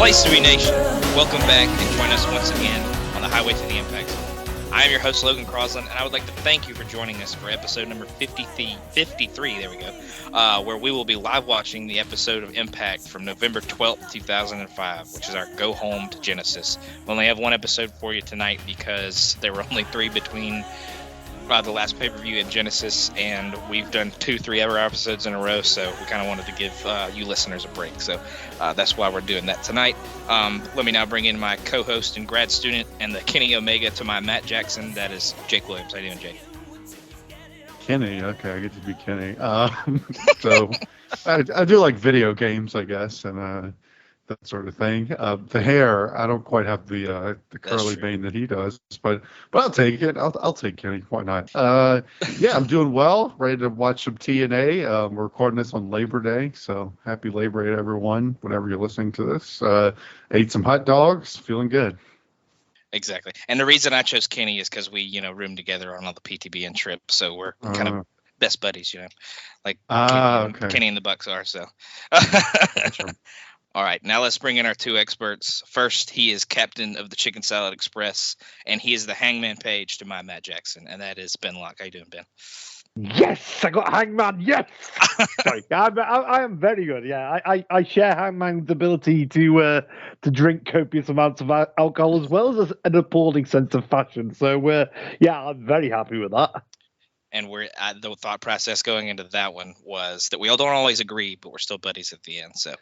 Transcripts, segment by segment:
Place to be nation. Welcome back and join us once again on the highway to the impact zone. I am your host, Logan Crosland, and I would like to thank you for joining us for episode number 53, there we go, where we will be live watching the episode of Impact from November 12th, 2005, which is our Go Home to Genesis. We only have one episode for you tonight because there were only 3 between the last pay-per-view in Genesis, and we've done 2 3-hour episodes in a row, so we kind of wanted to give you listeners a break. So that's why we're doing that tonight. Let me now bring in my co-host and grad student and the Kenny Omega to my Matt Jackson. That is Jake Williams. How you doing, Jake? Kenny, okay, I get to be Kenny. So I do like video games, I guess, and that sort of thing. The hair, I don't quite have the curly vein that he does, but I'll take it. I'll take Kenny. Why not? Yeah, I'm doing well. Ready to watch some TNA. We're recording this on Labor Day, so happy Labor Day to everyone. Whenever you're listening to this, ate some hot dogs, feeling good. Exactly. And the reason I chose Kenny is because we, roomed together on all the PTB and trips, so we're kind of best buddies, like Kenny and the Bucks are. So. All right, now let's bring in our 2 experts. First, he is captain of the Chicken Salad Express, and he is the Hangman Page to my Matt Jackson, and that is Ben Locke. How you doing, Ben? Yes, I got Hangman. Yes. Sorry, I am very good. Yeah, I share Hangman's ability to drink copious amounts of alcohol as well as an appalling sense of fashion. So yeah, I'm very happy with that. And the thought process going into that one was that we all don't always agree, but we're still buddies at the end. So,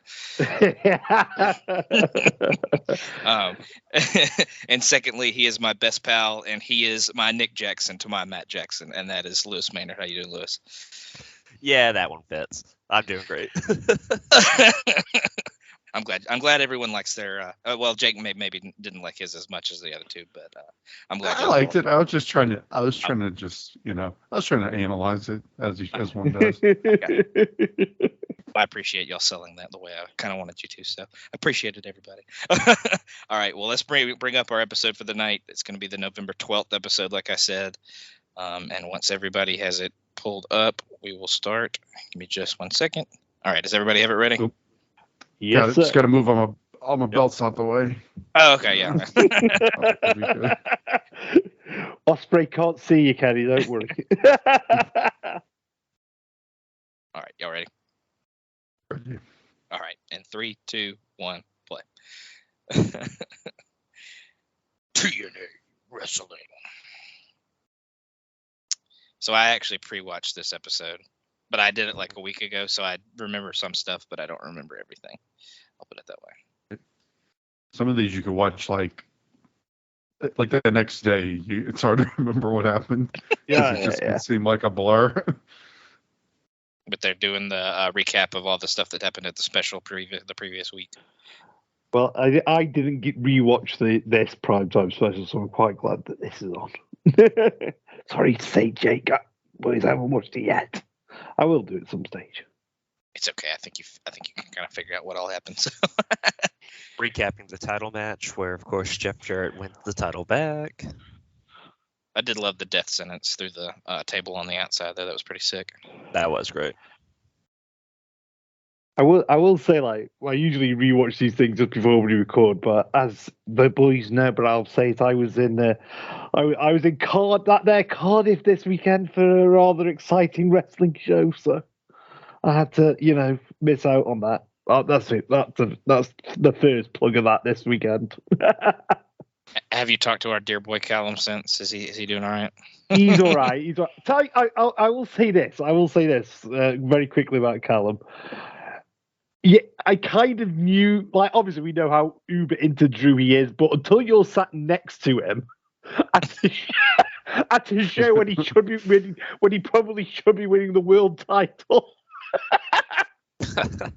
and secondly, he is my best pal, and he is my Nick Jackson to my Matt Jackson, and that is Lewis Maynard. How you doing, Lewis? Yeah, that one fits. I'm doing great. I'm glad everyone likes their. Well, Jake maybe didn't like his as much as the other 2, but I'm glad. I liked it. I was trying to analyze it as one does. I appreciate y'all selling that the way I kind of wanted you to. So appreciate it, everybody. All right, well, let's bring up our episode for the night. It's going to be the November 12th episode, like I said. And once everybody has it pulled up, we will start. Give me just 1 second. All right, does everybody have it ready? Cool. Yes, just got to move all my belts out the way. Oh, okay, yeah. Osprey can't see you, Kenny. Don't worry. All right, y'all ready? Ready. All right, and 3, 2, 1, play. TNA Wrestling. So I actually pre-watched this episode, but I did it like a week ago, so I remember some stuff, but I don't remember everything. I'll put it that way. Some of these you could watch like the next day. It's hard to remember what happened. It seemed like a blur. But they're doing the recap of all the stuff that happened at the special the previous week. Well, I didn't rewatch this primetime special, so I'm quite glad that this is on. Sorry to say, Jake, boys, I haven't watched it yet. I will do it at some stage. It's okay. I think you can kind of figure out what all happened. So. Recapping the title match, where of course Jeff Jarrett wins the title back. I did love the death sentence through the table on the outside there. That was pretty sick. That was great. I will say, like, I usually rewatch these things just before we record, but as the boys know, but I'll say it, I was in Cardiff this weekend for a rather exciting wrestling show, so I had to, miss out on that. That's it. That's the first plug of that this weekend. Have you talked to our dear boy Callum since? Is he doing all right? He's all right. I will say this. Very quickly about Callum. Yeah, I kind of knew, like, obviously we know how uber into Drew he is, but until you're sat next to him at the show when he should be winning, when he probably should be winning the world title. I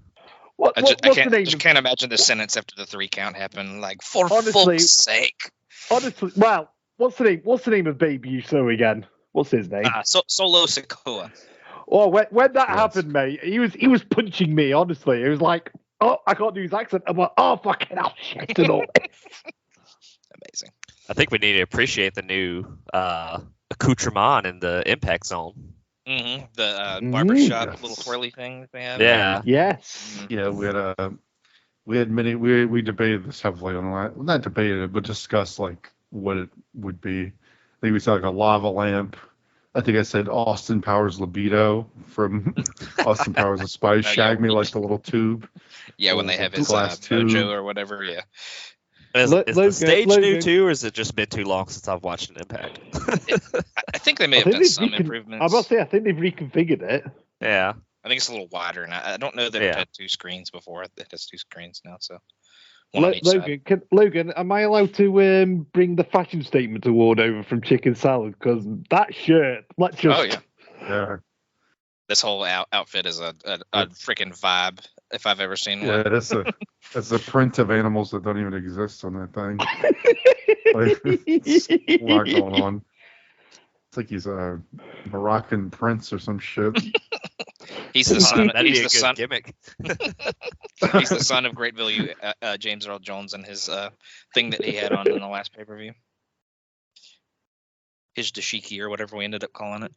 just can't imagine the sentence after the 3 count happened. Like, for fuck's sake. Honestly, well, what's the name of Baby Uso again? What's his name? Solo Sikoa. Oh, when that happened, mate, he was punching me. Honestly, it was like, oh, I can't do his accent. I'm like, oh, fucking hell, shit, and all this. Amazing. I think we need to appreciate the new accoutrement in the impact zone. Mm-hmm. The barbershop little twirly thing that they have. Yeah. Yes. Yeah, we had we had we debated this heavily on the well, not debated it, but discussed like what it would be. I think we said like a lava lamp. I think I said Austin Powers libido from Austin Powers of Spice. Oh, yeah. Shag me like the little tube. Yeah, when they have his glass tube. mojo or whatever. Yeah. Is Logan- the stage new Logan- too, or has it just been too long since I've watched an Impact? I think they may I have think done they've some recon- improvements. I must say, I think they've reconfigured it. Yeah. I think it's a little wider, and I don't know that Yeah. it had 2 screens before. It has 2 screens now, so one on each side. Logan, am I allowed to bring the fashion statement award over from Chicken Salad? Because that shirt, let's just. Oh yeah, Yeah, this whole outfit is a freaking vibe if I've ever seen yeah, one. that's a print of animals that don't even exist on that thing. Like, it's a lot going on. It's like he's a Moroccan prince or some shit. He's the son. That'd He's be a the good son. gimmick. He's the son of great value, James Earl Jones, and his thing that he had on in the last pay-per-view. His dashiki or whatever we ended up calling it.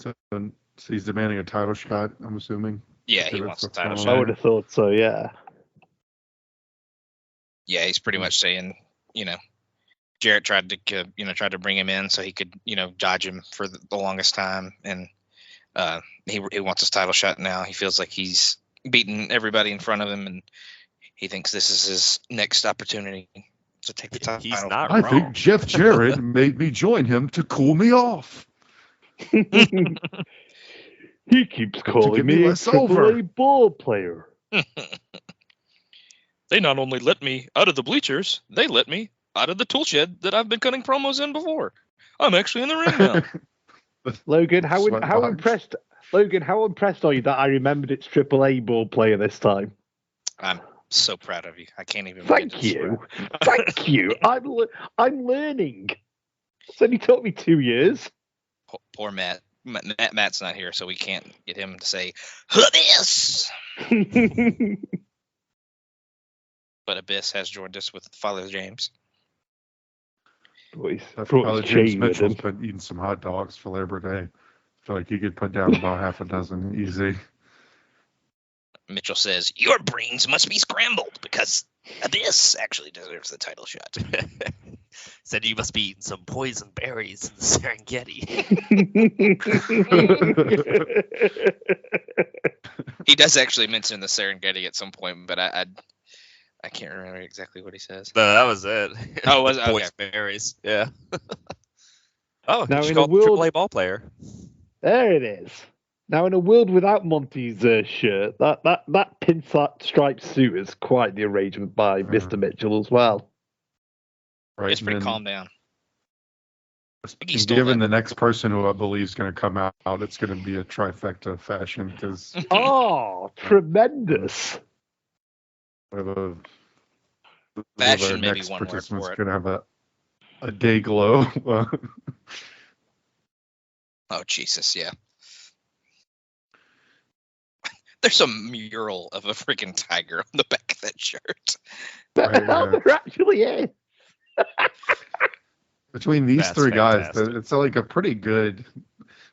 So he's demanding a title shot, I'm assuming. Yeah, Okay, he that's wants the what's title going I on. shot. would have thought so, yeah. Yeah, he's pretty much saying, Jarrett tried to bring him in so he could, dodge him for the longest time, and he wants his title shot now. He feels like he's beaten everybody in front of him, and he thinks this is his next opportunity to take the title. He's not I wrong. think Jeff Jarrett made me join him to cool me off. He keeps calling get me me a less over. AAA ball player. They not only let me out of the bleachers, they let me out of the tool shed that I've been cutting promos in before. I'm actually in the ring now. Logan, how Sweatbox. impressed? Logan, how impressed are you that I remembered it's AAA ball player this time? I'm so proud of you. I can't even. begin Thank to you, thank you. I'm learning. It's only took me 2 years. Poor Matt. Matt's not here, so we can't get him to say Abyss. But Abyss has joined us with Father James. Boys, That's brought probably his James chain with Mitchell's him. been eating some hot dogs for Labor Day. I feel like he could put down about half a dozen easy. Mitchell says, "Your brains must be scrambled because Abyss actually deserves the title shot." Said you must be eating some poison berries in the Serengeti. He does actually mention the Serengeti at some point, but I can't remember exactly what he says. No, that was it. Oh, was it? Okay. Poison berries. Yeah. Oh, Now, he's in a called world- AAA ball player. There it is. Now, in a world without Monty's shirt, that pinstripe suit is quite the arrangement by Mr. Mitchell as well. Right. It's pretty and then, calm down. he and stole given that. the next person who I believe is going to come out, it's going to be a trifecta fashion because Oh, tremendous. Fashion may be next one word participant's for it. going to have a day glow. Oh, Jesus, yeah. There's a mural of a freaking tiger on the back of that shirt. Right, Hell, there actually is. Between these That's three guys, fantastic. it's like a pretty good.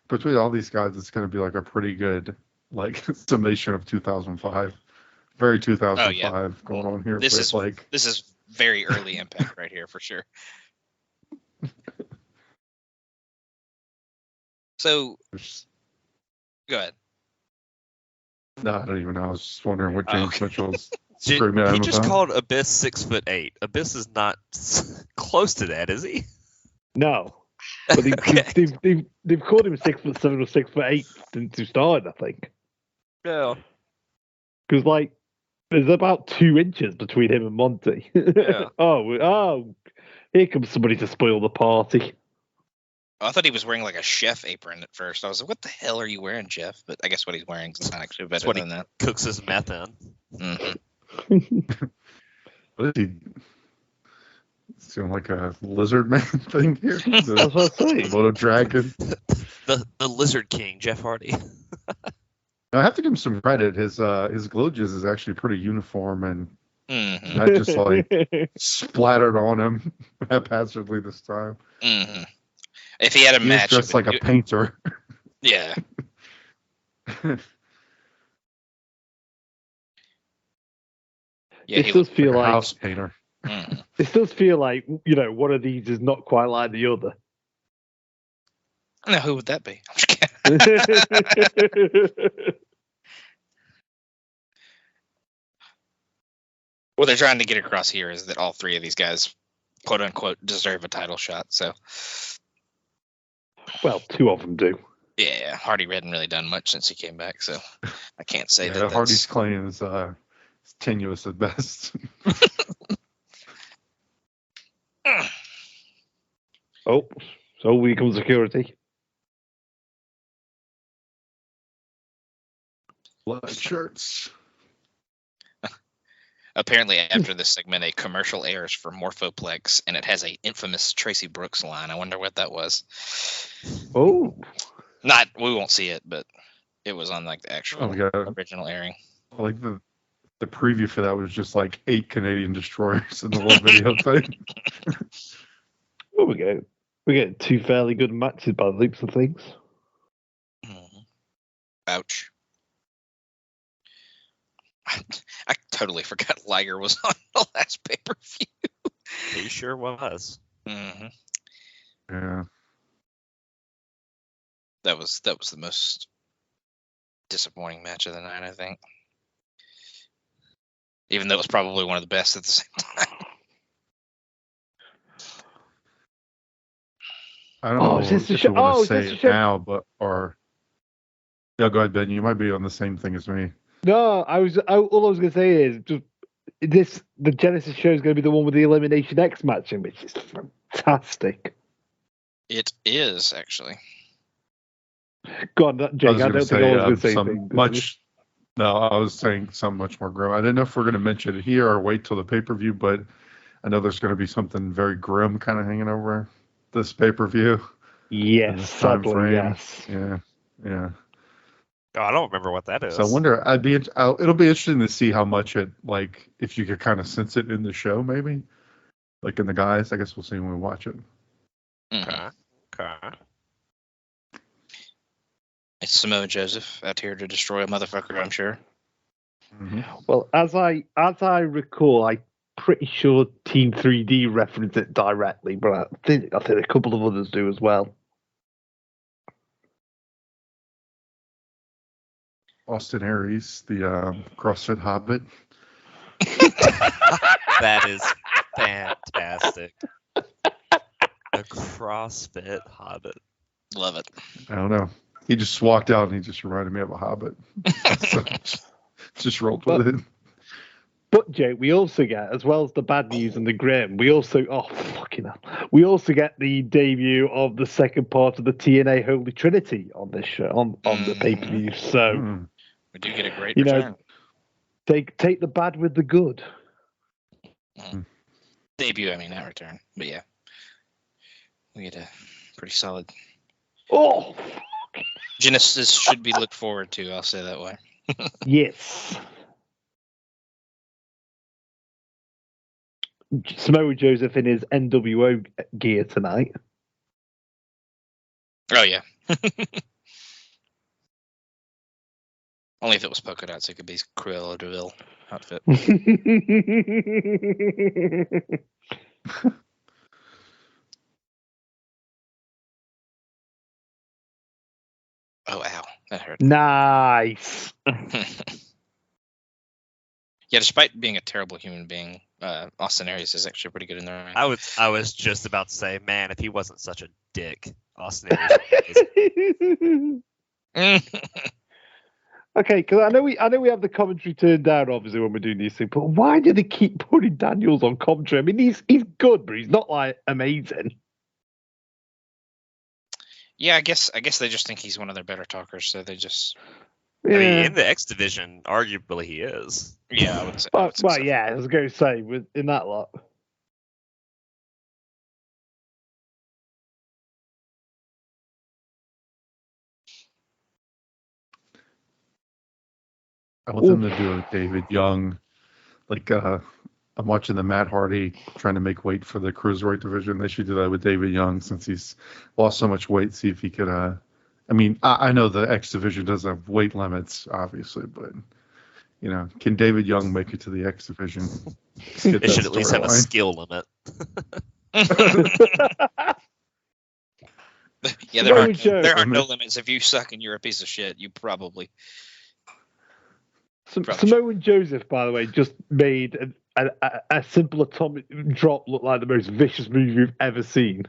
Between all these guys, it's going to be like a pretty good like summation of 2005. Very 2005 going on here. This but is like This is very early Impact right here for sure. So, go ahead. no, I don't even know. I was just wondering what Oh, James okay. Mitchell's He screaming at him just about. called Abyss 6'8". Abyss is not close to that, is he? No. But they've called him 6'7" or 6'8" since he started, I think. Yeah. Because, like, there's about 2 inches between him and Monty. Yeah. Oh, here comes somebody to spoil the party. Oh, I thought he was wearing like a chef apron at first. I was like, what the hell are you wearing, Jeff? But I guess what he's wearing is not actually better what he- than that. Cooks his meth in. Mhm. What is he? It's doing like a lizard man thing here. That's what I was saying. Komodo dragon. The Lizard King, Jeff Hardy. I have to give him some credit. His glitches is actually pretty uniform and Mhm. not just like splattered on him haphazardly this time. Mhm. If he had a He was match, dressed like a painter. Yeah. Yeah, It he does looked. feel Like a like house painter. Mm. it does feel like one of these is not quite like the other. Now, who would that be? I'm just kidding. What they're trying to get across here is that all three of these guys, quote unquote, deserve a title shot. So, Well, two of them do. yeah, Hardy hadn't really done much since he came back. So, I can't say that. Hardy's That's... claim is tenuous at best. Oh, so we come security. Blood shirts. Apparently, after this segment, a commercial airs for Morphoplex, and it has a infamous Tracy Brooks line. I wonder what that was. Oh, We won't see it, but it was on like the actual original airing. Like the preview for that was just like 8 Canadian destroyers in the one video thing. well, we get two fairly good matches by the looks of things. Ouch. I totally forgot Liger was on the last pay-per-view. He sure was. Mm-hmm. Yeah. That was the most disappointing match of the night, I think. Even though it was probably one of the best at the same time. I don't know is this the if show? you want Oh, to is say this the it show? now, yeah, go ahead, Ben. You might be on the same thing as me. No, all I was going to say is just the Genesis show is going to be the one with the Elimination X matching, which is fantastic. It is, actually. Go on, Jake. I don't think I was going to say something things. much. No, I was saying something much more grim. I didn't know if we're going to mention it here or wait till the pay-per-view, but I know there's going to be something very grim kind of hanging over this pay-per-view. Yes, sadly, yes. Yeah. Oh, I don't remember what that is. So I wonder. It'll be interesting to see how much it, like, if you could kind of sense it in the show, maybe, like in the guys. I guess we'll see when we watch it. Mm-hmm. Okay. It's Samoa Joseph out here to destroy a motherfucker, I'm sure. Mm-hmm. Well, as I recall, I'm pretty sure Team 3D referenced it directly, but I think a couple of others do as well. Austin Aries, the CrossFit Hobbit. That is fantastic. A CrossFit Hobbit. Love it. I don't know. He just walked out and he just reminded me of a Hobbit. So just rolled with it. But Jay, we also get, as well as the bad news and the grim, we also we also get the debut of the second part of the TNA Holy Trinity on this show on the pay-per-view. So we do get a great return. Take the bad with the good. Debut, I mean, not return, but yeah, we get a pretty solid. Oh, Genesis should be looked forward to. I'll say that way. Yes. Samoa Joseph in his NWO gear tonight. Oh yeah. Only if it was polka dots, it could be Cruella de Vil outfit. Oh, ow. That hurt. Nice. Yeah, despite being a terrible human being, Austin Aries is actually pretty good in the ring. I was just about to say, man, if he wasn't such a dick, Austin Aries. Okay, because I know we have the commentary turned down obviously when we're doing these things, but why do they keep putting Daniels on commentary? I mean, he's good, but he's not like amazing. Yeah, I guess they just think he's one of their better talkers, so they just. I mean, in the X division, arguably he is. Yeah, I would say. Well, so. yeah, I was going to say in that lot. I want them to do a David Young, like I'm watching the Matt Hardy trying to make weight for the cruiserweight division. They should do that with David Young since he's lost so much weight. See if he could I mean, I know the X division doesn't have weight limits, obviously, but can David Young make it to the X division? Let's get It that should at least have a storyline. skill limit. Yeah, Samoa Joe. there are no limits. If you suck and you're a piece of shit, you probably. Samoa Joseph, by the way, just made a simple atomic drop look like the most vicious move you've ever seen.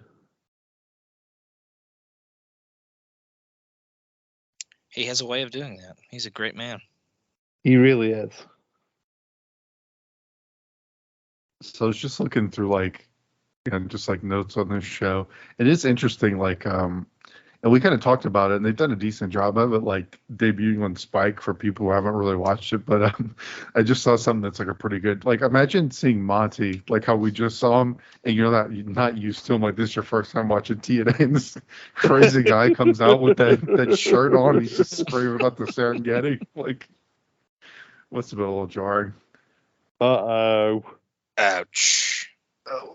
He has a way of doing that. He's a great man. He really is. So I was just looking through just notes on this show. It is interesting, and we kind of talked about it, and they've done a decent job of it, debuting on Spike for people who haven't really watched it. But I just saw something that's a pretty good. Imagine seeing Monty, how we just saw him, and you're not used to him. This is your first time watching TNA, and this crazy guy comes out with that shirt on. He's just screaming about the Serengeti. Must have been a little jarring. Uh-oh. Ouch.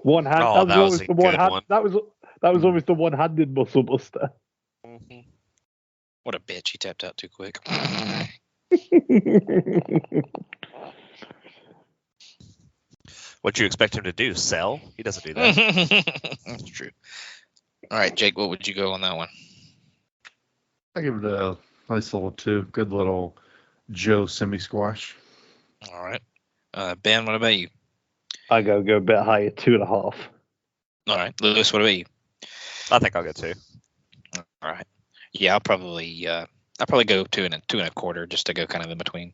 One hand. Oh, that was always the one hand. That was always the one-handed muscle buster. Mm-hmm. What a bitch. He tapped out too quick. What do you expect him to do? Sell? He doesn't do that. That's true. All right, Jake, what would you go on that one? I give it a nice little 2. Good little Joe semi-squash. All right. Ben, what about you? I go a bit higher, 2.5. All right. Lewis, what about you? I think I'll go 2. All right. Yeah, I'll probably go 2 and 2.25 just to go kind of in between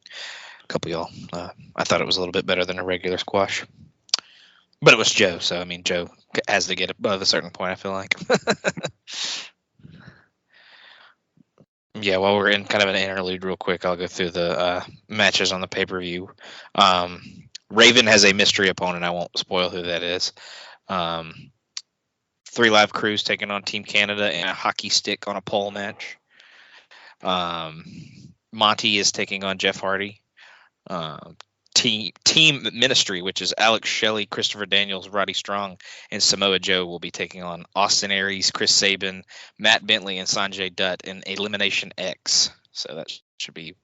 a couple of y'all. I thought it was a little bit better than a regular squash, but it was Joe, so I mean Joe has to get above a certain point. I feel like. Yeah, while we're in kind of an interlude, real quick, I'll go through the matches on the pay-per-view. Raven has a mystery opponent. I won't spoil who that is. 3 Live Crews taking on Team Canada in a hockey stick on a pole match. Monty is taking on Jeff Hardy. Team Ministry, which is Alex Shelley, Christopher Daniels, Roddy Strong, and Samoa Joe will be taking on Austin Aries, Chris Sabin, Matt Bentley, and Sanjay Dutt in Elimination X. So that should be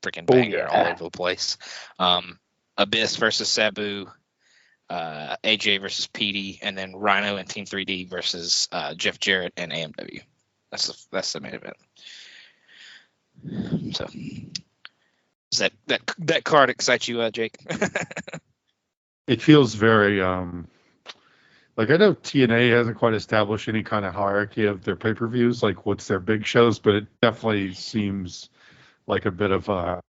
freaking banger all over the place. Abyss versus Sabu, AJ versus PD, and then Rhino and Team 3D versus Jeff Jarrett and AMW. That's the main event. So. Does that card excite you, Jake? It feels very I know TNA hasn't quite established any kind of hierarchy of their pay-per-views, what's their big shows, but it definitely seems like a bit of a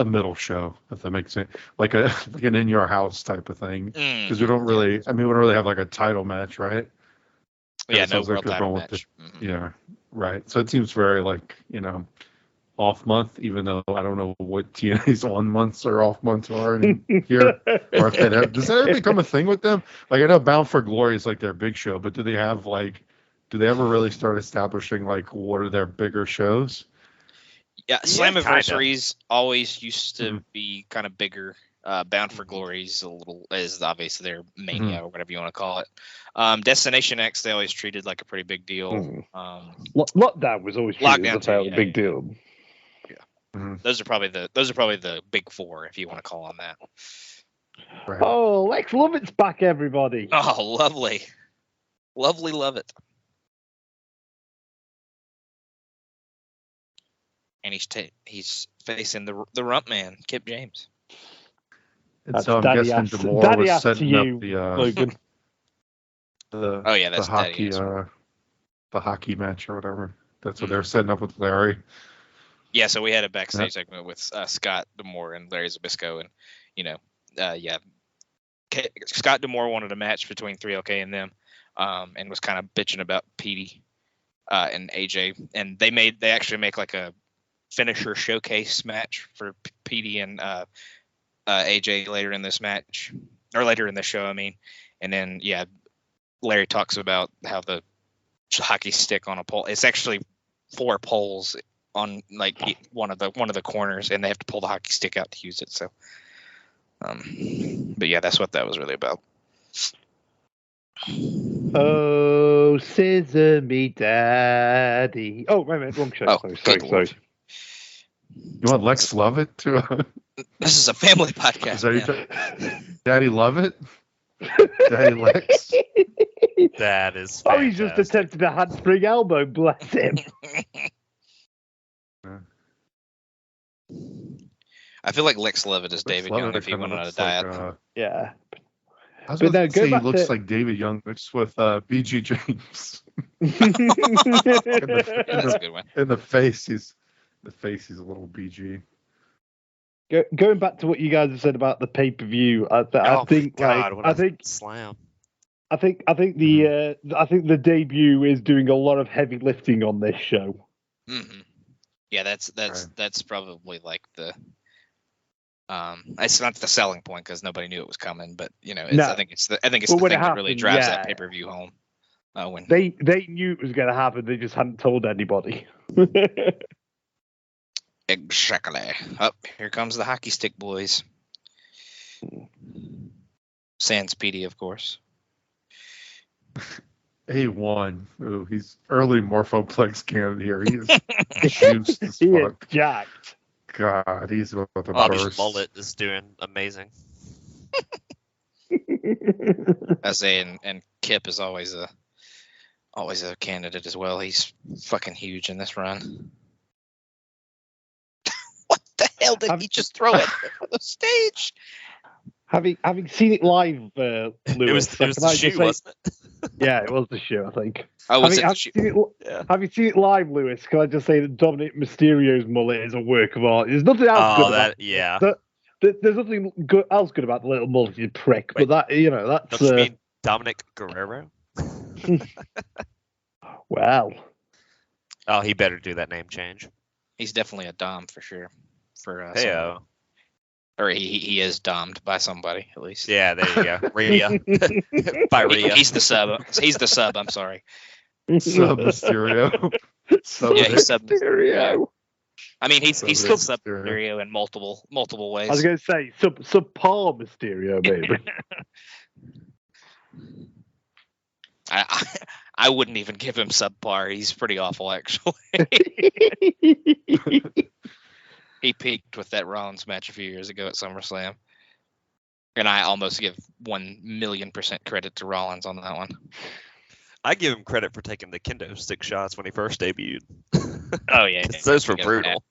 middle show, if that makes sense, like an in your house type of thing, because we don't really have a title match, right? Yeah, no world title match. Yeah, right. So it seems very off month, even though I don't know what TNA's on months or off months are in here. Or if does that ever become a thing with them? I know Bound for Glory is their big show, but do they ever really start establishing what are their bigger shows? Yeah, Slammiversaries always used to be kind of bigger. Bound for Glory is obviously their Mania or whatever you want to call it. Destination X they always treated like a pretty big deal. Lockdown was always treated as a fairly big deal. Those are probably the big 4, if you want to call on that. Right. Oh, Lex Lovett's back, everybody! Oh, lovely, love it. And he's facing the rump man, Kip James. And so I'm guessing DeMore was setting up the Logan. That's hockey the hockey match or whatever. That's what they're setting up with Larry. Yeah, so we had a backstage segment with Scott D'Amore and Larry Zbyszko, and Scott D'Amore wanted a match between 3LK and them, and was kind of bitching about Petey and AJ, and they actually make a finisher showcase match for Petey and AJ later in this match, or later in the show, I mean, and then Larry talks about how the hockey stick on a pole. It's actually 4 poles on one of the corners, and they have to pull the hockey stick out to use it. So, but yeah, that's what that was really about. Oh, scissor me, daddy. Oh, wait a minute, wrong show. Oh, sorry. good Lord. You want Lex Lovett to? This is a family Is podcast. that Man. Daddy Lovett? Daddy Lex? That is Oh, fantastic. he's just attempted a handspring elbow, bless him. I feel like Lex Lovett is Lex David Lovett Young if he kinda went on a looks diet. Yeah. I was But about no, to go say he back looks to- like David Young mixed with B.G. James. That's a good one. In the face, he's a little BG. Going back to what you guys have said about the pay-per-view, I think God, what I a think slam. I think the debut is doing a lot of heavy lifting on this show. Mm-hmm. Yeah, that's Right. probably like the it's not the selling point because nobody knew it was coming, but it's No. I think it's the Well, thing when it that really happened, drives yeah. that pay-per-view home. When They knew it was going to happen, they just hadn't told anybody. exactly. Up here comes the hockey stick boys. Sans PD, of course. A1. Ooh, he's early Morphoplex candidate here. He is juiced as He is fuck. jacked. God, he's about to Bobby's burst. mullet is doing amazing. I say, and Kip is always a candidate as well. He's fucking huge in this run. What the hell did he just throw it on the stage? Having seen it live, Lewis, It was can the I just shoe, say- wasn't it? Yeah, it was the show, I think. Oh, was it the Having shoe? Yeah. seen it live, Lewis, can I just say that Dominic Mysterio's mullet is a work of art? There's nothing else Oh, good about yeah. There's nothing else good about the little mulleted prick, but that's Don't you mean Dominic Guerrero? well. Oh, he better do that name change. He's definitely a dom for sure. For Heyo. or he is domed by somebody at least. Yeah, there you go. Rhea. By Rhea. He's the sub. He's the sub. I'm sorry. Sub Mysterio. Yeah, he's sub. Mysterio. I mean, he's Sub still sub Mysterio. Mysterio in multiple ways. I was going to say subpar Mysterio, maybe. I wouldn't even give him subpar. He's pretty awful, actually. He peaked with that Rollins match a few years ago at SummerSlam. And I almost give 1,000,000% credit to Rollins on that one. I give him credit for taking the kendo stick shots when he first debuted. Oh, yeah. Those were brutal.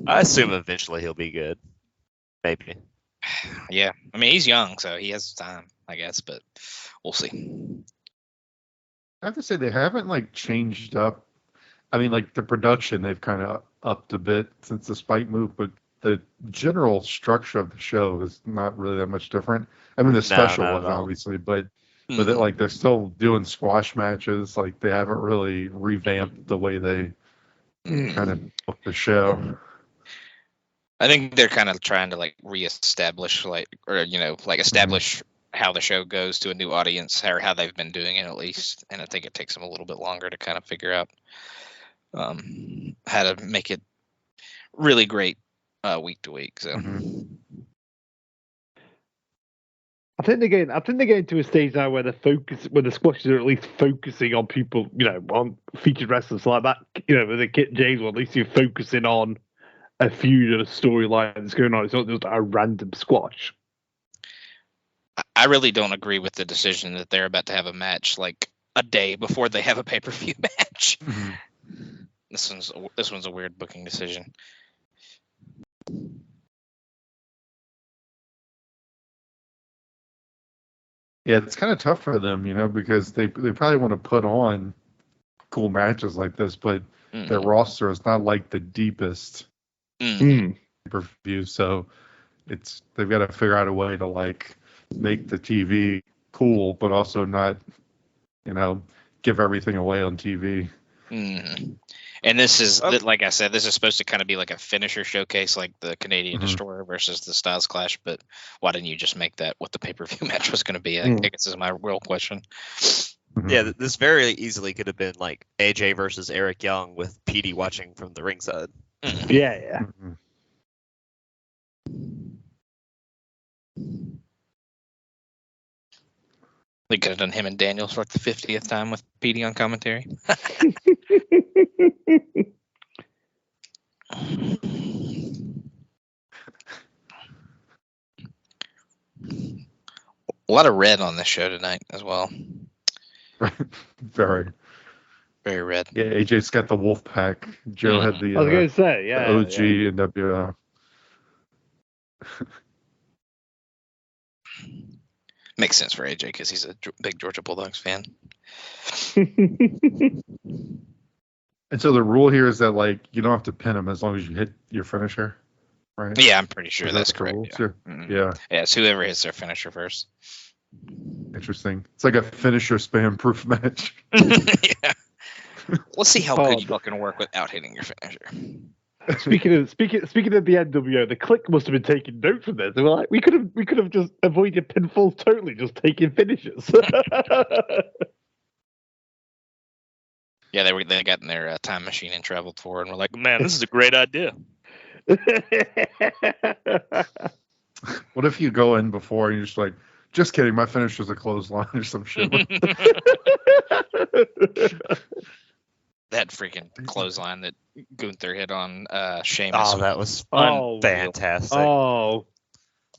I assume eventually he'll be good. Maybe. Yeah. I mean, he's young, so he has time, I guess, but we'll see. I have to say they haven't changed up. I mean, the production they've kind of upped a bit since the Spike move, but the general structure of the show is not really that much different. I mean, the special not was at all. obviously, but they're still doing squash matches. They haven't really revamped the way they kind of book the show. I think they're kind of trying to reestablish establish how the show goes to a new audience, or how they've been doing it at least. And I think it takes them a little bit longer to kind of figure out how to make it really great week to week. So I think they're getting to a stage now where the squashes are at least focusing on people, on featured wrestlers like that. With the Kit James one, at least you're focusing on a feud and a storyline that's going on. It's not just a random squash. I really don't agree with the decision that they're about to have a match a day before they have a pay-per-view match. Mm-hmm. This one's a weird booking decision. Yeah, it's kind of tough for them, because they probably want to put on cool matches like this, but their roster is not the deepest pay-per-view, so they've got to figure out a way to make the TV cool, but also not, give everything away on TV. Mm-hmm. And this is, like I said, this is supposed to kind of be like a finisher showcase, like the Canadian Destroyer versus the Styles Clash. But why didn't you just make that what the pay-per-view match was going to be? I guess is my real question. Yeah, this very easily could have been AJ versus Eric Young with PD watching from the ringside. Yeah. Mm-hmm. We could have done him and Daniels for like the 50th time with Petey on commentary. A lot of red on this show tonight as well. Very. Very red. Yeah, AJ's got the wolf pack. Joe had the, I was going to say, the OG and W. Makes sense for AJ because he's a big Georgia Bulldogs fan. And so the rule here is that like you don't have to pin him as long as you hit your finisher, right? Yeah, I'm pretty sure Is that's that the correct. rules? Yeah. Yeah. Yeah, it's whoever hits their finisher first. Interesting. It's like a finisher spam proof match. Yeah. Let's see how good you can work without hitting your finisher. Speaking of the NWO, the click must have been taking note from this. They were like, we could have just avoided pinfall totally, just taking finishes. Yeah, they got in their time machine and traveled forward, and we're like, man, this is a great idea. What if you go in before and you're just like, just kidding, my finisher's a clothesline or some shit. That freaking clothesline that Gunther hit on Sheamus. Oh, that was fantastic. Oh,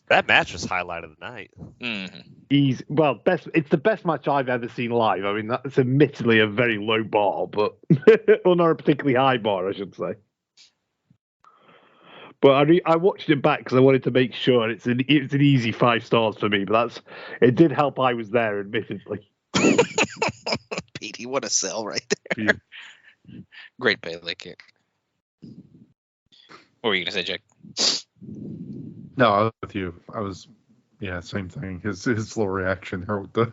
that match was highlight of the night. Mm-hmm. It's the best match I've ever seen live. I mean, that's admittedly a very low bar, but or not a particularly high bar, I should say. But I watched it back because I wanted to make sure it's an easy 5 stars for me. But it did help. I was there, admittedly. Petey, what a sell right there. Yeah. Great Bailey kick. What were you gonna say, Jake? No, I was with you. Same thing. His little reaction there with the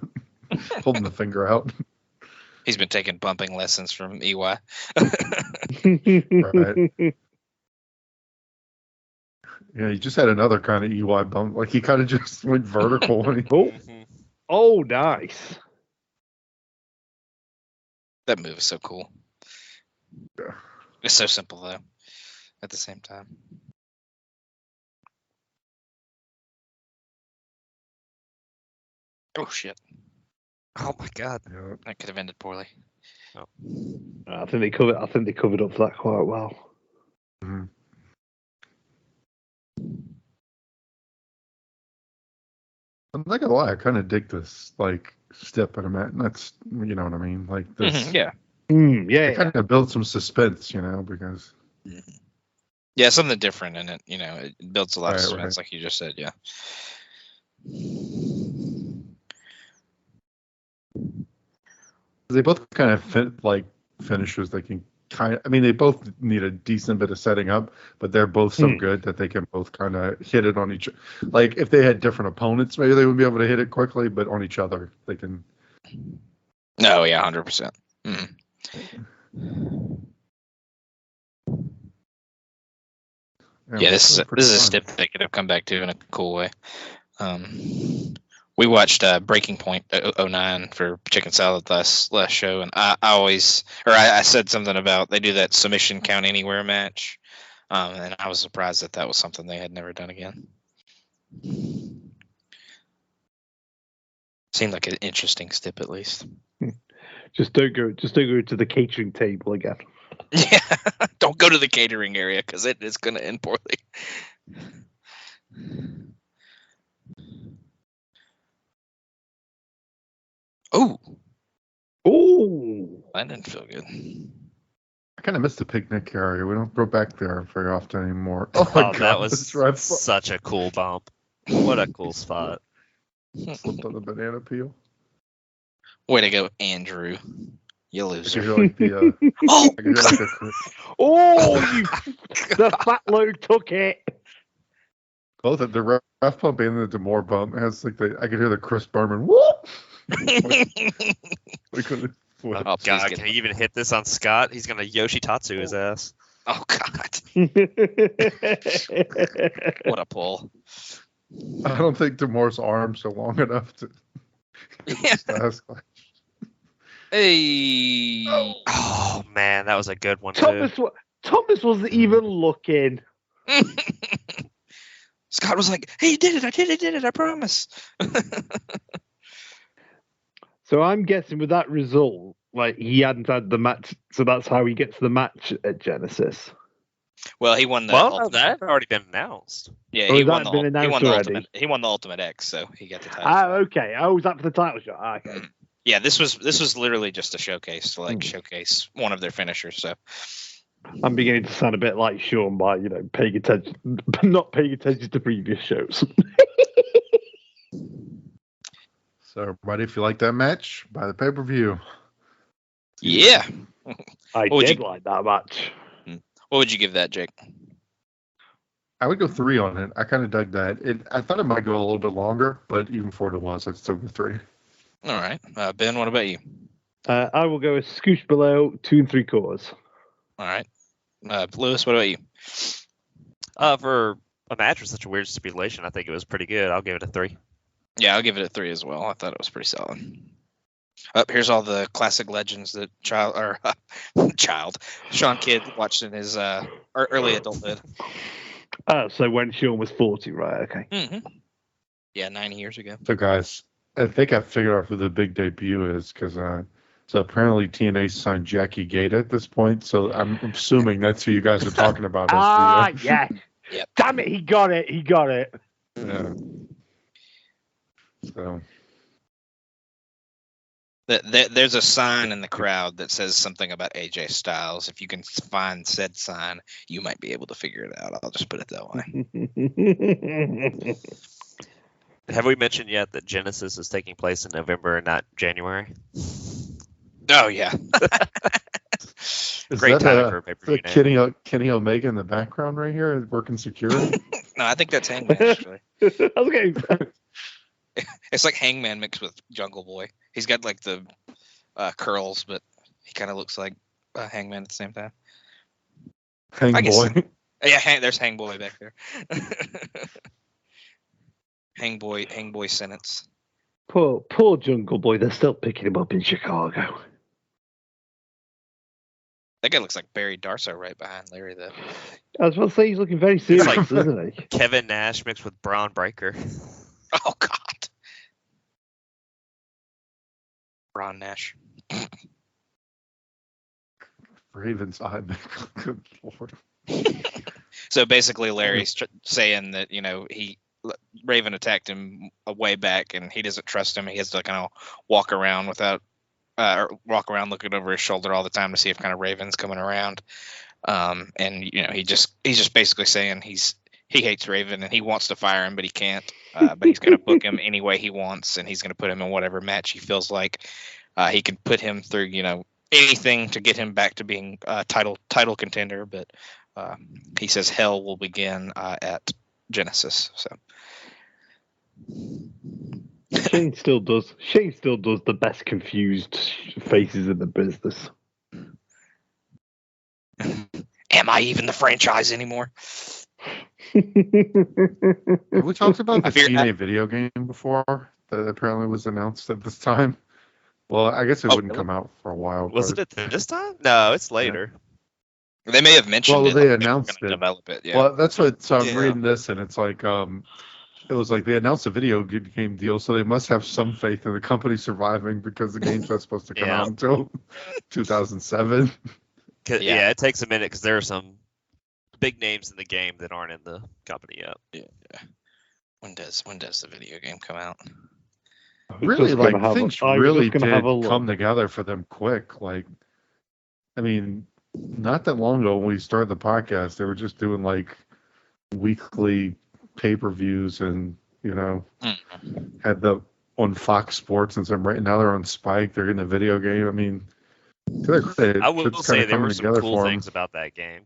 holding the finger out. He's been taking bumping lessons from EY. Right. Yeah, he just had another kind of EY bump. Like he kind of just went vertical when he. Oh, nice. That move is so cool. Yeah. It's so simple though. At the same time. Oh shit! Oh my god. Yeah. That could have ended poorly. Oh. I think they covered up for that quite well. Mm-hmm. I'm not gonna lie, I kind of dig this like step in a match. That's you know what I mean, like this. Yeah. Yeah. Kind of build some suspense, because. Yeah, something different in it. It builds a lot of suspense, right. like you just said. Yeah. They both kind of fit like finishers. They can they both need a decent bit of setting up, but they're both so good that they can both kind of hit it on each. Like if they had different opponents, maybe they would be able to hit it quickly, but on each other, they can. No, yeah, 100%. Yeah, this is a step they could have come back to in a cool way. We watched Breaking Point 09 for Chicken Salad last show, and I said something about they do that submission count anywhere match, and I was surprised that was something they had never done again. Seemed like an interesting step at least. Just don't go to the catering table again. Yeah, don't go to the catering area because it is going to end poorly. Oh, that didn't feel good. I kind of missed the picnic area. We don't go back there very often anymore. Oh my god, that was such a cool bump. What a cool spot. Slipped on the banana peel. Way to go, Andrew. You loser. Like the, the fat load took it. Both at the ref pump and the Demore bump has like I could hear the Chris Berman whoop. Oh god, can he even hit this on Scott? He's gonna Yoshitatsu his ass. Oh god. What a pull. I don't think Demore's arms are long enough to Hey. Oh man, that was a good one. Thomas wasn't even looking. Scott was like, "Hey, you did it! I did it! I promise." So I'm guessing with that result, like he hadn't had the match, so that's how he gets the match at Genesis. Well, he won the Well, no, ultimate. that had already been announced. Yeah, Or he has won that the been he won announced the already? ultimate. He won the Ultimate X, so he got the title. Ah, for that. okay. Oh, was that for the title shot? Ah, okay. Yeah, this was literally just a showcase to showcase one of their finishers. So I'm beginning to sound a bit like Sean by paying attention, not paying attention to previous shows. So everybody, if you like that match, buy the pay-per-view. yeah, I What would did you- like that match. what would you give that, Jake? I would go 3 on it. I kind of dug that. I thought it might go a little bit longer, but even for what it was, I'd still go 3. All right, Ben, what about you? I will go a scoosh below 2 3/4. All right, Lewis, what about you? For a match with such a weird stipulation, I think it was pretty good. I'll give it a 3. Yeah, I'll give it a 3 as well. I thought it was pretty solid. Here's all the classic legends that Sean Kidd watched in his early adulthood. So when Sean was 40, right? Okay. Mm-hmm. Yeah, 90 years ago. So guys, I think I figured out who the big debut is because so apparently TNA signed Jackie Gate at this point. So I'm assuming that's who you guys are talking about. Yeah. Yep. Damn it, he got it. Yeah. So There's a sign in the crowd that says something about AJ Styles. If you can find said sign, you might be able to figure it out. I'll just put it that way. Have we mentioned yet that Genesis is taking place in November and not January? Oh yeah. is Great that, timing for a pay-per-view. Kenny Omega in the background right here working security? No, I think that's Hangman actually. Okay. It's like Hangman mixed with Jungle Boy. He's got like the curls, but he kind of looks like Hangman at the same time. Hang I guess boy. so. Yeah, there's Hang Boy back there. Hang Boy sentence. Poor Jungle Boy. They're still picking him up in Chicago. That guy looks like Barry Darso right behind Larry, though. I was about to say he's looking very serious, like- isn't he? Kevin Nash mixed with Braun Breaker. Oh God. Ron Nash. Raven's eye. Good lord. So basically, Larry's saying that Raven attacked him a way back, and he doesn't trust him. He has to kind of walk around looking over his shoulder all the time to see if kind of Raven's coming around. And he's just basically saying he hates Raven and he wants to fire him, but he can't. But he's going to book him any way he wants, and he's going to put him in whatever match he feels like. He can put him through, anything to get him back to being a title contender. But he says hell will begin at Genesis. So Shane still does the best confused faces in the business. am I even the franchise anymore? Have we talked about the I figured- TNA video game before that apparently was announced at this time? Well, I guess it wouldn't really? come out for a while. Was but- it at this time? No, it's later. They may have mentioned Well, it. they like were announced gonna it. Develop it. Yeah. Well, that's what. So I'm Yeah. reading this, and it's like, it was like they announced a video game deal, so they must have some faith in the company surviving because the game's not supposed to come Yeah. out until 2007. Yeah. Yeah, it takes a minute because there are some big names in the game that aren't in the company yet. When does the video game come out? Really, Just like gonna have things a- I was really just gonna did have a look. come together for them quick. Like, I mean, not that long ago when we started the podcast, they were just doing like weekly pay-per-views, and had the on Fox Sports and some. Right now they're on Spike. They're in the video game. I mean, to their credit, I will it's say kinda there were coming some together cool for 'em. things about that game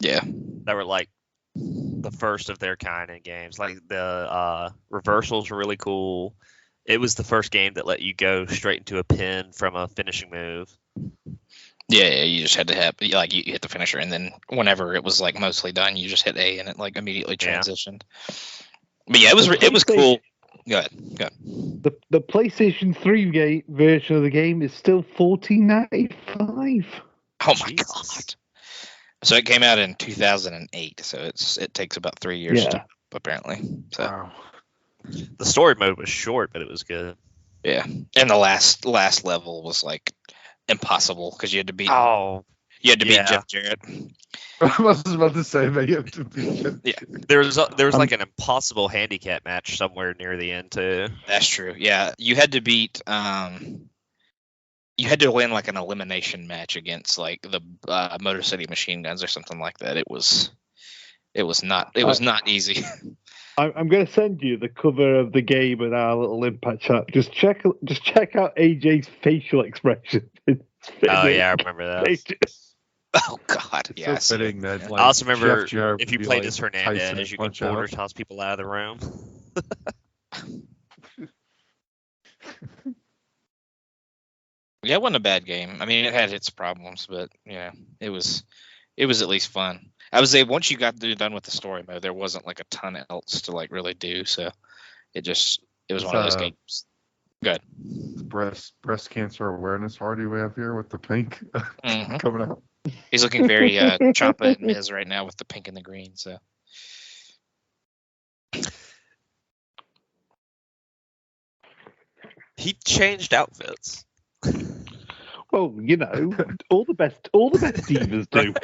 Yeah. that were like the first of their kind in games. Like the reversals were really cool. It was the first game that let you go straight into a pin from a finishing move. Yeah, you just had to have you hit the finisher, and then whenever it was like mostly done, you just hit A, and it like immediately Yeah. transitioned. But yeah, it was cool. Go ahead. The PlayStation 3 version of the game is still $14.95. Oh my Jesus. God. So it came out in 2008. So it takes about 3 years Yeah. to apparently. So Wow. The story mode was short, but it was good. Yeah, and the last level was like impossible because you had to beat Oh, yeah. Jeff Jarrett. I was about to say that you have to be. Yeah. There was like an impossible handicap match somewhere near the end too. That's true. Yeah, you had to beat. You had to win like an elimination match against like the Motor City Machine Guns or something like that. It was not easy. I'm going to send you the cover of the game in our little impact chat. Just check out AJ's facial expression. Oh yeah, I remember that. Oh God, It's yeah. so fitting that. Like, I also remember Jeff Jarrett if you would be played like as Hernandez, Tyson you could punch border out. toss people out of the room. Yeah, it wasn't a bad game. I mean, it had its problems, but yeah, it was at least fun. I would say once you got done with the story mode, there wasn't like a ton else to like really do. So it was one of those games. Good. Breast cancer awareness party we have here with the pink Mhm. coming out. He's looking very Ciampa and Miz right now with the pink and the green. So He changed outfits. Well, you know, all the best divas do.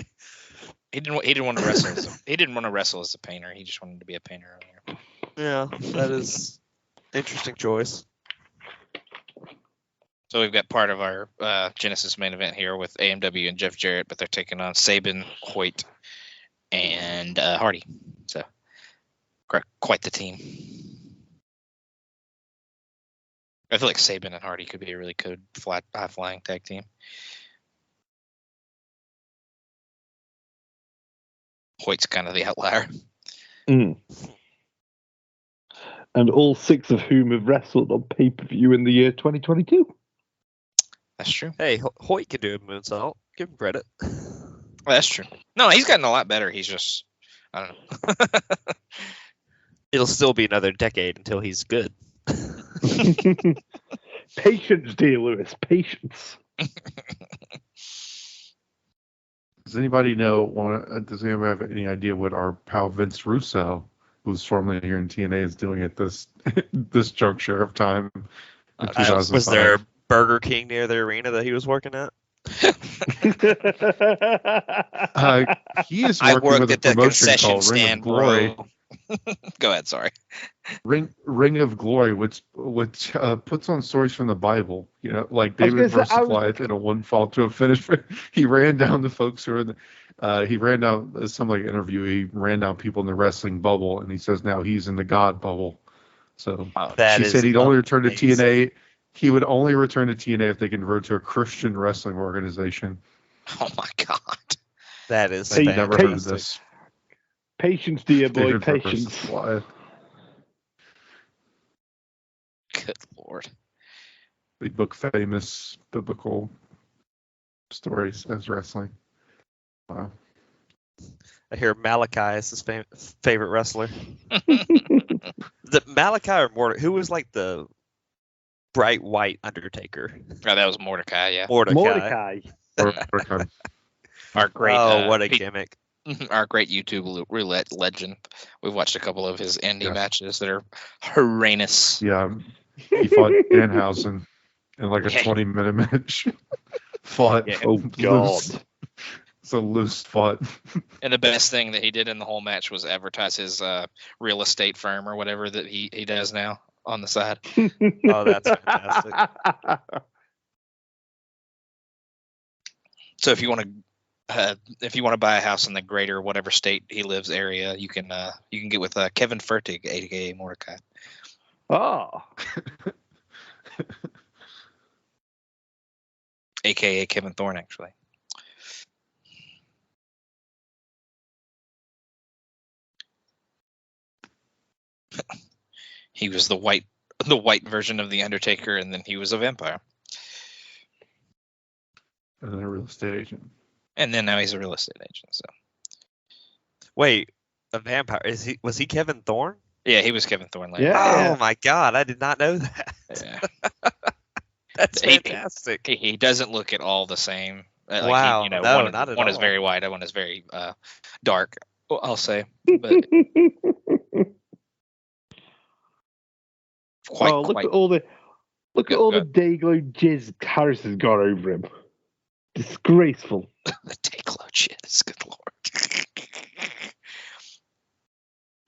he didn't want to wrestle. He didn't want to wrestle as a painter. He just wanted to be a painter earlier. Yeah, that is interesting choice. So we've got part of our Genesis main event here with AMW and Jeff Jarrett, but they're taking on Sabin, Hoyt, and Hardy. So quite the team. I feel like Sabin and Hardy could be a really good high-flying tag team. Hoyt's kind of the outlier. Mm. And all 6 of whom have wrestled on pay-per-view in the year 2022. That's true. Hey, Hoyt can do a moonsault. Give him credit. That's true. No, he's gotten a lot better. He's just, I don't know. It'll still be another decade until he's good. Patience, dear Lewis. Patience. Does anybody does anybody have any idea what our pal Vince Russo, who's formerly here in TNA, is doing at this juncture of time in 2005? Was there Burger King near the arena that he was working at? He is I working worked with a at the promotion concession called Ring of stand, Glory. bro. Go ahead, sorry. Ring of Glory, which puts on stories from the Bible. You know, like David versus Goliath in a one fall to a finish. He ran down the folks who are in the. He ran down some like interview. He ran down people in the wrestling bubble, and he says now he's in the God bubble. So she said he'd only return to TNA. He would only return to TNA if they convert to a Christian wrestling organization. Oh my God. That is. I've never heard of this. Patience, dear boy. David versus Patience. Goliath. Good Lord. They book famous biblical stories as wrestling. Wow. I hear Malachi is his favorite wrestler. The Malachi or Mordecai? Who was like the bright white Undertaker? Oh, that was Mordecai, yeah. Mordecai. Our great. Oh, what a gimmick! Our great YouTube roulette legend. We've watched a couple of his indie matches that are horrendous. Yeah, he fought Danhausen in like a 20-minute match. Fought. Yeah. Oh God. It's a loose fight. And the best thing that he did in the whole match was advertise his real estate firm or whatever that he does now on the side. Oh, that's fantastic. So if you want to buy a house in the greater whatever state he lives area, you can get with Kevin Fertig, aka Mordecai. Oh. AKA Kevin Thorne, actually. He was the white version of the Undertaker, and then he was a vampire. And then a real estate agent. And then now he's a real estate agent. So Wait, a vampire? Was he Kevin Thorne? yeah, he was Kevin Thorne later. Yeah. Oh my God, I did not know that. Yeah. That's He- fantastic. He doesn't look at all the same. Wow, no, not at one is all. very white, one is very dark. I'll say, but quite. Look at all the Look at Go- all go. the Dayglow jizz Harris has got over him. Disgraceful. The Dayglow jizz, good lord.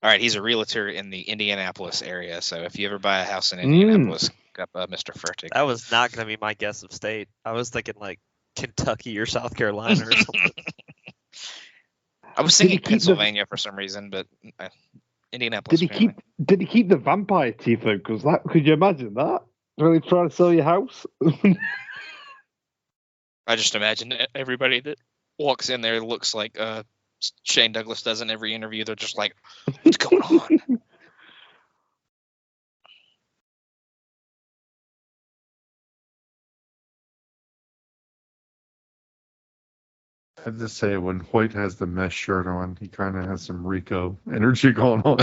All right, he's a realtor in the Indianapolis area, so if you ever buy a house in Indianapolis, look up Mr. Fertig. That was not going to be my guess of state. I was thinking like Kentucky or South Carolina or something. I was Did he thinking keep the- Pennsylvania for some reason, but Indianapolis. Did he keep the vampire teeth though? Because could you imagine that? Really trying to sell your house? I just imagine everybody that walks in there looks like Shane Douglas does in every interview. They're just like, "What's going on?" I have to say, when Hoyt has the mesh shirt on, he kind of has some Rico energy going on.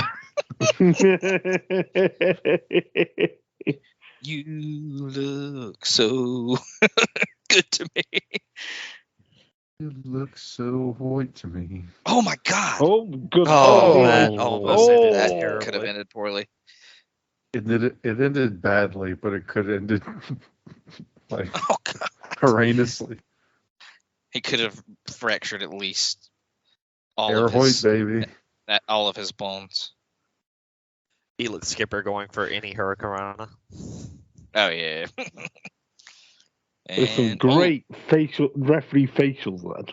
You look so good to me. You look so Hoyt to me. Oh my god! Oh, good. Oh, that Oh. almost Oh. ended That terribly. could have ended poorly. It ended badly, but it could have ended like Oh god! horrendously. He could have fractured at least all Air of Hoyt, his baby. all of his bones. He looks skipper going for any hurricane. Oh yeah. There's some And- great referee facials then.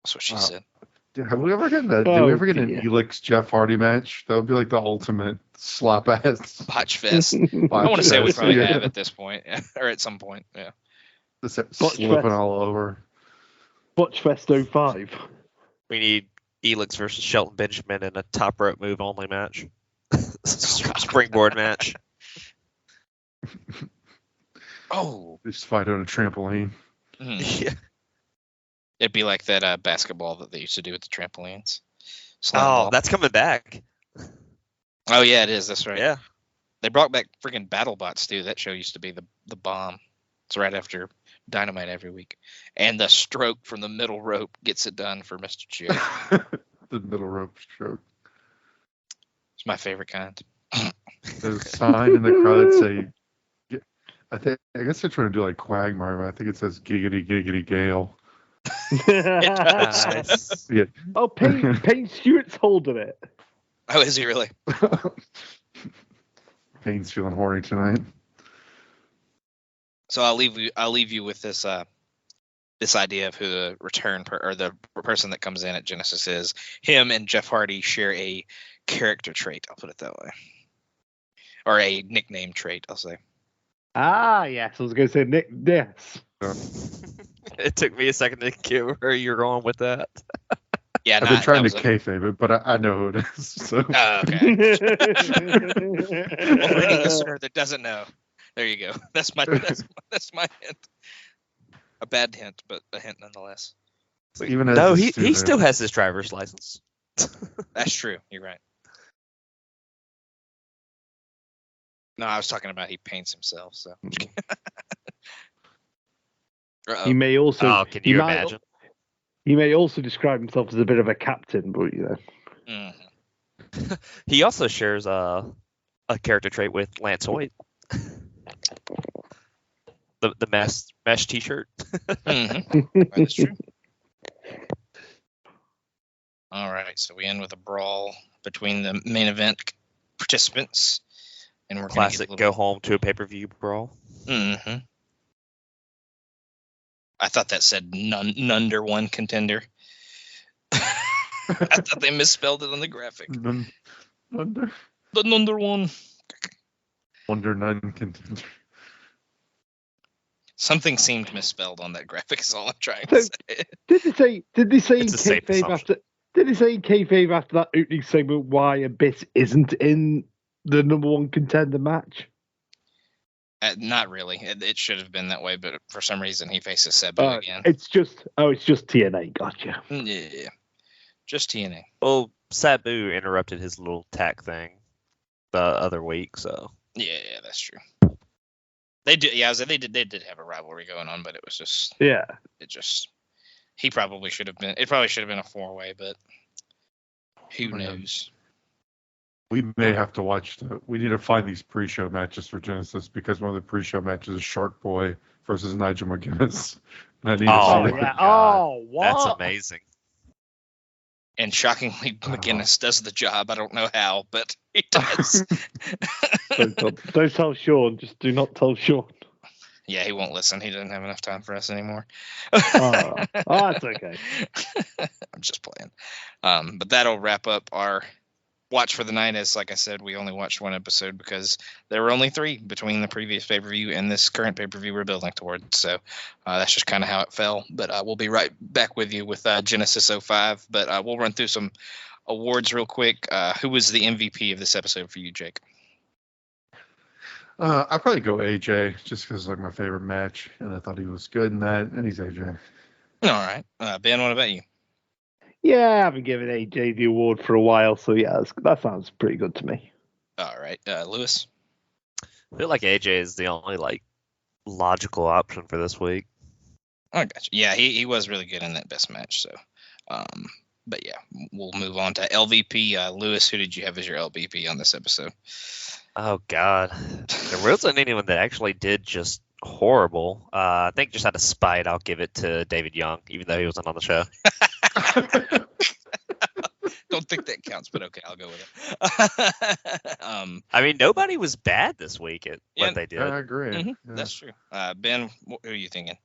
That's what she Wow. said. Have we ever gotten did Oh, we ever get an dear. Elix Jeff Hardy match? That would be like the ultimate slap ass. Botch fest. I botch want to say we fest, probably yeah. have at this point, or at some point. Yeah. Just Botch slipping fest. all over. Botchfest 05. We need Elix versus Shelton Benjamin in a top rope move only match. Springboard match. Oh. They just fight on a trampoline. Mhm. Yeah. It'd be like that basketball that they used to do with the trampolines. Slam Oh, ball. that's coming back. Oh yeah, it is. That's right. Yeah. They brought back freaking BattleBots too. That show used to be the bomb. It's right after Dynamite every week, and the stroke from the middle rope gets it done for Mr. J. The middle rope stroke. It's my favorite kind. There's a sign in the crowd that say, I guess they're trying to do like Quagmire, but I think it says giggity giggity gale. Nice. Yeah. Oh, Payne Stewart's holding it. Oh, is he really? Payne's feeling horny tonight. So I'll leave you with this this idea of who the or the person that comes in at Genesis is. Him and Jeff Hardy share a character trait. I'll put it that way, or a nickname trait. I'll say. Ah, yes. I was going to say Nick. Yes. It took me a second to get where you're going with that. Yeah, I've been trying to kayfabe it, but I know who it is. So. Oh, okay. Well, for any listener that doesn't know, there you go. That's my hint. A bad hint, but a hint nonetheless. Even as No, a he student, still has his driver's license. That's true. You're right. No, I was talking about he paints himself. So. He may also. Oh, can you might- imagine? He may also describe himself as a bit of a captain, but you know. Mhm. He also shares a character trait with Lance Hoyt. The mesh T-shirt. Mhm. That's true. All right, so we end with a brawl between the main event participants, and we're Classic gonna go home to a pay-per-view brawl. Mm-hmm. I thought that said nunder one contender. I thought they misspelled it on the graphic. Under The nunder one. none contender. Something seemed misspelled on that graphic. Is all I'm trying to So- say. Did they say in It's a safe kayfabe assumption. after? Did they say in kayfabe after that opening segment why Abyss isn't in the number one contender match? Not really. It should have been that way, but for some reason he faces Sabu again. It's just TNA. Gotcha. Yeah, just TNA. Well, Sabu interrupted his little tack thing the other week, so Yeah, that's true. They did. Yeah, they did have a rivalry going on, but it was just Yeah. he probably should have been. It probably should have been a 4-way, but who Oh, yeah. knows? We may have to watch we need to find these pre-show matches for Genesis because one of the pre-show matches is Shark Boy versus Nigel McGuinness. And I need Oh, to see yeah. that. Oh, what? That's amazing. And shockingly, McGinnis does the job. I don't know how, but he does. Don't tell Sean. Just do not tell Sean. Yeah, he won't listen. He doesn't have enough time for us anymore. Oh, that's okay. I'm just playing. But that'll wrap up our watch for the night. As like I said, we only watched one episode because there were only 3 between the previous pay-per-view and this current pay-per-view we're building towards. So that's just kind of how it fell. But we'll be right back with you with Genesis 05. But we'll run through some awards real quick. Who was the MVP of this episode for you, Jake? I'll probably go AJ just because it's like my favorite match, and I thought he was good in that, and he's AJ. All right. Ben, what about you? Yeah, I haven't given AJ the award for a while, so yeah, that sounds pretty good to me. All right. Lewis? I feel like AJ is the only like logical option for this week. I got you. Yeah, he was really good in that best match. So, but yeah, we'll move on to LVP. Lewis, who did you have as your LVP on this episode? Oh God, there wasn't anyone that actually did just horrible. I think just out of spite, I'll give it to David Young, even though he wasn't on the show. Don't think that counts, but okay, I'll go with it. I mean, nobody was bad this week at what they did. I agree. Mhm, Yeah. That's true. Ben, who are you thinking?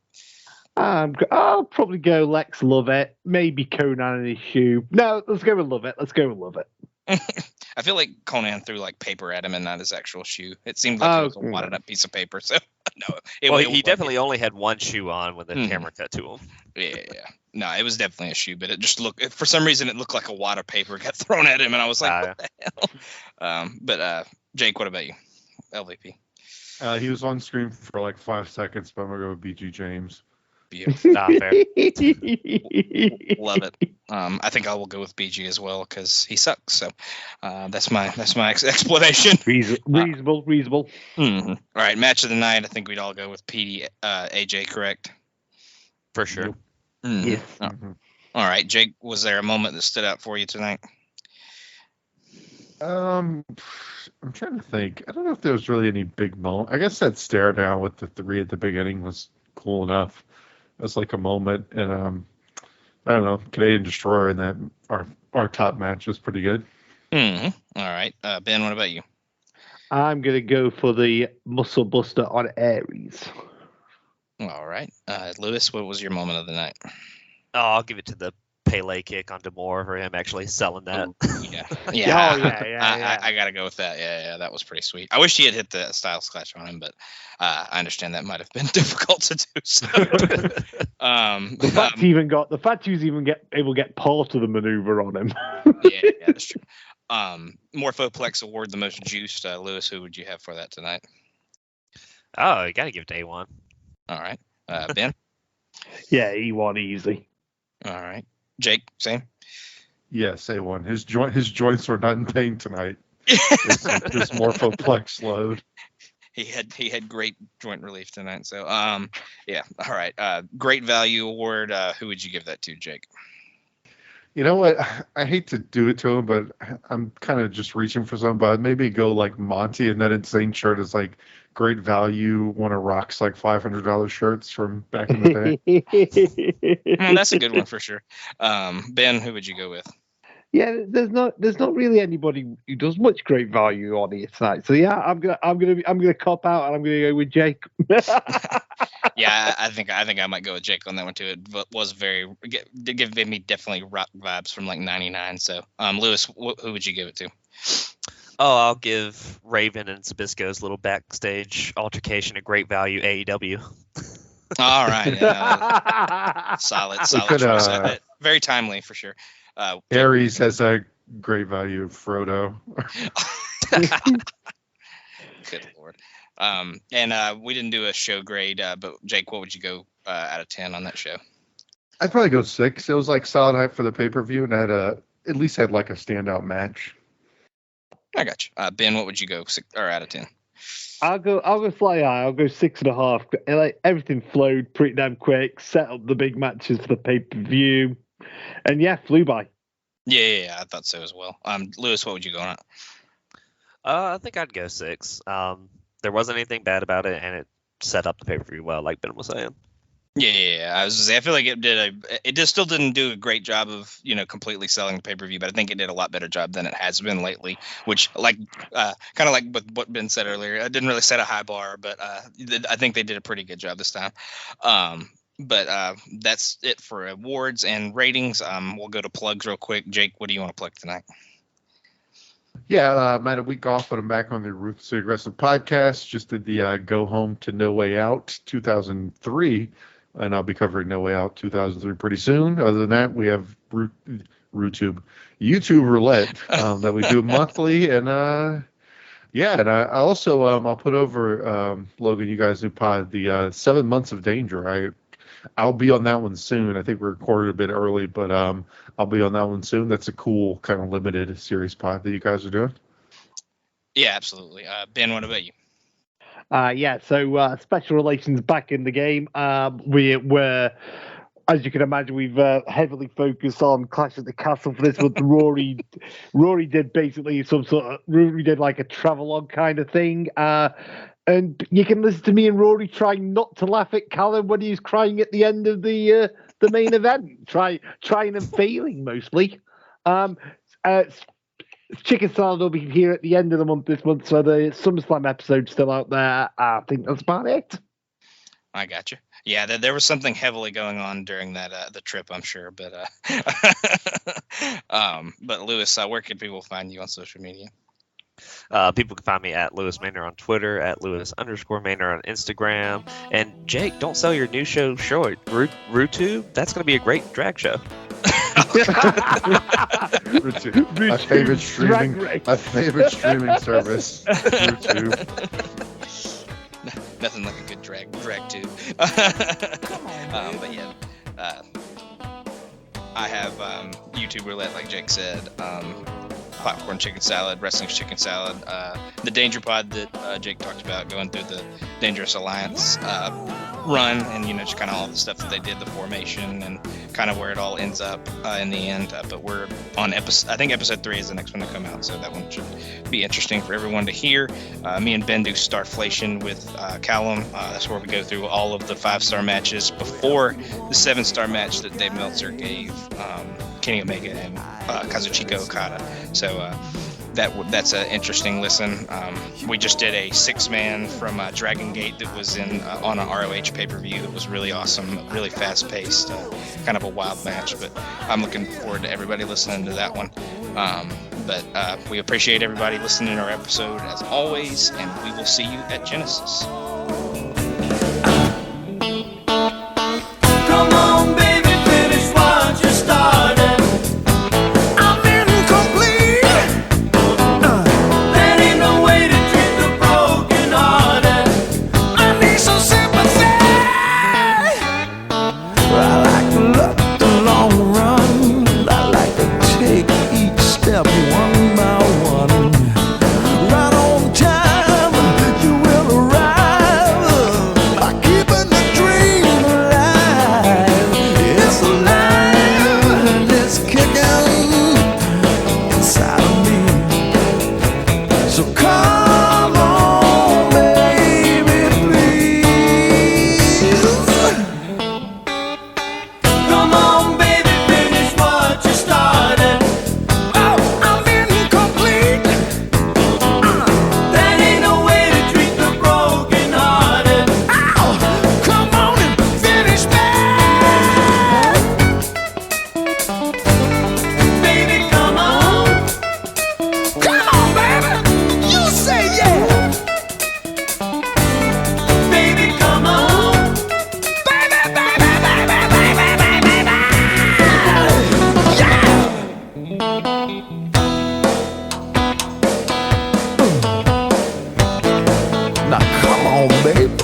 I'll probably go Lex Lovett, maybe Conan in his shoe. No, let's go with Lovett. I feel like Conan threw like paper at him and not his actual shoe. It seemed like it was a wadded up piece of paper. So no, He definitely only had one shoe on when the camera cut to him. Yeah. No, it was definitely a shoe, but it just looked. For some reason, it looked like a wad of paper got thrown at him, and I was like, "What the hell?" But Jake, what about you? LVP. He was on screen for like 5 seconds, but I'm gonna go with BG James. Beautiful. Not fair. Love it. I think I will go with BG as well because he sucks. So that's my explanation. Reasonable. Mm-hmm. All right, match of the night. I think we'd all go with PD AJ, correct? For sure. Mm-hmm. Yes. Mm-hmm. All right, Jake. Was there a moment that stood out for you tonight? I'm trying to think. I don't know if there was really any big moment. I guess that stare down with the 3 at the beginning was cool enough. It was like a moment, and I don't know, Canadian Destroyer in that our top match was pretty good. Mm-hmm. All right, Ben. What about you? I'm gonna go for the Muscle Buster on Aries. All right, Lewis. What was your moment of the night? Oh, I'll give it to the Pele kick on Demore for him actually selling that. Yeah. I gotta go with that. Yeah, that was pretty sweet. I wish he had hit the Styles Clash on him, but I understand that might have been difficult to do. So, The fact he was even able to get part of the maneuver on him. yeah, that's true. Morphoplex Award, the most juiced. Lewis, who would you have for that tonight? Oh, you gotta give Day One. All right, Ben. Yeah, he won easy. All right, Jake. Same. Yes, A1. His joints were not in pain tonight. His Morphoplex load. He had great joint relief tonight. So yeah. All right. Great value award. Who would you give that to, Jake? You know what? I hate to do it to him, but I'm kind of just reaching for something. But maybe go like Monty, and that insane shirt is like great value. One of Rock's like $500 shirts from back in the day. That's a good one for sure. Ben, who would you go with? Yeah, there's not really anybody who does much great value on it tonight. So yeah, I'm gonna cop out and I'm gonna go with Jake. Yeah, I think I might go with Jake on that one too. It was did give me definitely Rock vibes from like '99. So, Lewis, who would you give it to? Oh, I'll give Raven and Sabisco's little backstage altercation a great value AEW. All right, yeah, solid choice. Very timely for sure. Aries has a great value of Frodo. Good Lord. And we didn't do a show grade, but Jake, what would you go out of 10 on that show? I'd probably go 6. It was like solid hype for the pay-per-view, and at least had like a standout match. I got you. Ben, what would you go 6 or out of 10? I'll go slightly high. I'll go 6.5. Like everything flowed pretty damn quick. Set up the big matches for the pay-per-view, and yeah, flew by. Yeah, I thought so as well. Lewis, what would you go on? I think I'd go 6. There wasn't anything bad about it, and it set up the pay-per-view well, like Ben was saying. Yeah. I was gonna say, I feel like it just still didn't do a great job of, completely selling the pay-per-view, but I think it did a lot better job than it has been lately, which kind of like what Ben said earlier, it didn't really set a high bar, but I think they did a pretty good job this time. But that's it for awards and ratings. We'll go to plugs real quick. Jake, what do you want to plug tonight? Yeah, I had a week off, but I'm back on the Ruth City Wrestling podcast. Just did the Go Home to No Way Out 2003, and I'll be covering No Way Out 2003 pretty soon. Other than that, we have YouTube Roulette that we do monthly, and and I also I'll put over Logan, you guys new pod, the 7 Months of Danger. I'll be on that one soon. I think we recorded a bit early, but I'll be on that one soon. That's a cool kind of limited series pod that you guys are doing. Yeah, absolutely. Ben, what about you? So special relations back in the game. We're, as you can imagine, we've heavily focused on Clash at the Castle for this month. Rory did basically Rory did like a travelogue kind of thing. And you can listen to me and Rory trying not to laugh at Callum when he's crying at the end of the main event. Trying and failing mostly. Chicken Salad will be here at the end of the month this month, so the SummerSlam episode's still out there. I think that's about it. I got you. Yeah, there was something heavily going on during that the trip, I'm sure. But but Lewis, where can people find you on social media? People can find me at Lewis Maynard on Twitter, at Lewis_Maynard on Instagram. And Jake, don't sell your new show short. RooTube, that's going to be a great drag show. My favorite streaming service. RooTube. Nothing like a good drag tube. But yeah, I have YouTube Roulette, like Jake said. Popcorn Chicken Salad, Wrestling's Chicken Salad, the Danger Pod that Jake talked about, going through the Dangerous Alliance run, and just kind of all the stuff that they did, the formation, and kind of where it all ends up in the end. But we're on I think episode 3 is the next one to come out, so that one should be interesting for everyone to hear. Me and Ben do Starflation with Callum. That's where we go through all of the 5-star matches before the 7-star match that Dave Meltzer gave Kenny Omega and Kazuchika Okada. So that's an interesting listen. We just did a 6-man from Dragon Gate that was on an ROH pay-per-view. It was really awesome, really fast-paced, kind of a wild match. But I'm looking forward to everybody listening to that one. But we appreciate everybody listening to our episode as always, and we will see you at Genesis. Come on, baby, finish what you started. I'm incomplete. That ain't no way to treat the broken-hearted. I need some sympathy. I like to look the long run. I like to take each step one by one. Right on time, you will arrive by keeping the dream alive. It's alive and it's kicking inside of me. So come on, baby, please. Come on, baby, finish what you started. Oh, I'm incomplete. That ain't no way to treat the broken-hearted. Ow! Come on and finish me. Baby, come on. Come on, baby. You say yeah. Baby, come on. Baby, baby, baby, baby, baby, baby. Yeah. Now come on, baby.